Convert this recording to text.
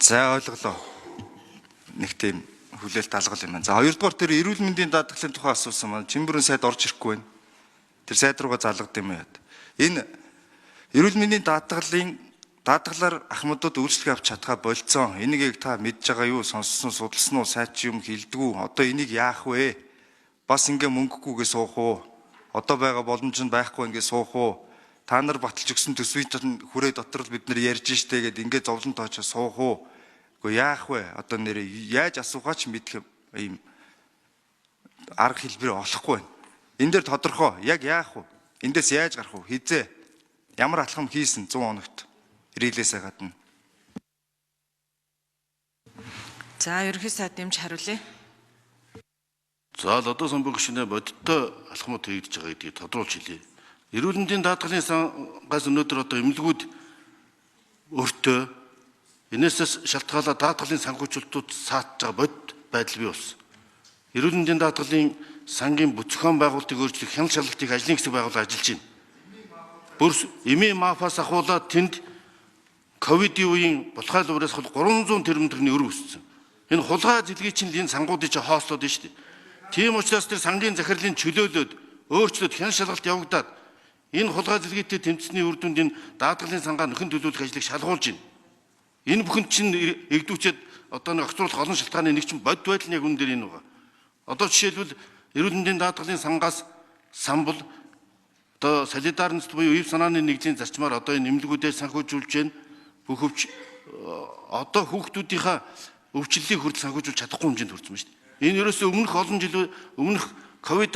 За ойлголоо. Нэг тийм хүлээлт алгал юм байна. За хоёрдугаар тэр эрүүл мэндийн даатгалын тухай асуусан маань Чимбэрэн сайд орж ирэхгүй байна. Тэр сайд руугаа залгад юм яа. Энэ эрүүл мэндийн даатгалаар ахмадууд үйлчлэг авч чадхаа болцсон. Энийг та мэдж байгаа юу? Сонссон, судалсан уу? Сайд чи юм хэлдэггүй. Одоо энийг яах вэ? Бас ингээ мөнгөгүйгээ суух уу? Одоо байгаа боломж нь байхгүй ингээ суух уу? Та нар баталж өгсөн төсвийн хүрээ дотор л бид нар ярьж штэ гэд ингээ зовлон тоочоо суух уу? Гэхдээ яах вэ? Одоо нэрээ яаж асуухаа ч мэдэх юм арга хэлбэр олохгүй байна. Энэ дээр тодорхой яг яах вэ? Эндээс яаж гарах вэ? Хизээ ямар алхам хийсэн 100 хоногт ирээлээсээ гадна. За ерөнхий сайд нэмж хариулъя. За одоо самбог гишүүнээ бодиттой алхмууд хийгдэж байгаа гэдгийг тодруулж хэлье. Эрүүл мэндийн даатгалын сангаас өнөөдөр одоо эмнэлгүүд өөртөө энэсээс шалтгаалаад даатгалын санхүүжилтүүд саатж байгаа бодит байдал бий болсон. Эрүүл мэндийн даатгалын сангийн бүцгэн байгуулалтыг өөрчлөх хяналт шалгалтыг ажлын хэсэг байгуулалт ажиллаж байна. Бүр эмээ мафиас ахуулаад тэнд ковидын үеийн булхайл уураас 300 тэрбум төгрөгийн өр өссөн. Энэ хулгай зэлгийн чинь энэ сангуудын чинь хоослоод байна шүү дээ. Тийм учраас тэр сангийн захирлын чөлөөлөд өөрчлөлт хяналт шалгалт явагдаад энэ хулгай зэлгээтэй тэмцсэний үр дүнд энэ даатгалын сангаа нөхөн төлөвлөх ажлыг шалгуулж байна. Энэ бүхэнд чинь эгдүүчээд одоо нэг огцруулах олон шалтгааны нэг чинь бодит байдал нь яг үүн дээр энэ байгаа. Одоо жишээлбэл эрүүл мэндийн даатгалын сангаас самбал одоо солидарность буюу ив санааны нэгжийн зарчмаар одоо энэ эмнэлгүүдээр санхүүжүүлж байна. Бүхөвч одоо хүүхдүүдийнхаа өвчлөлийг хүртэл санхүүжүүлж чадахгүй хэмжээнд хүрсэн байна шүү дээ. Энэ ерөөсөө өмнөх олон жил өмнөх ковид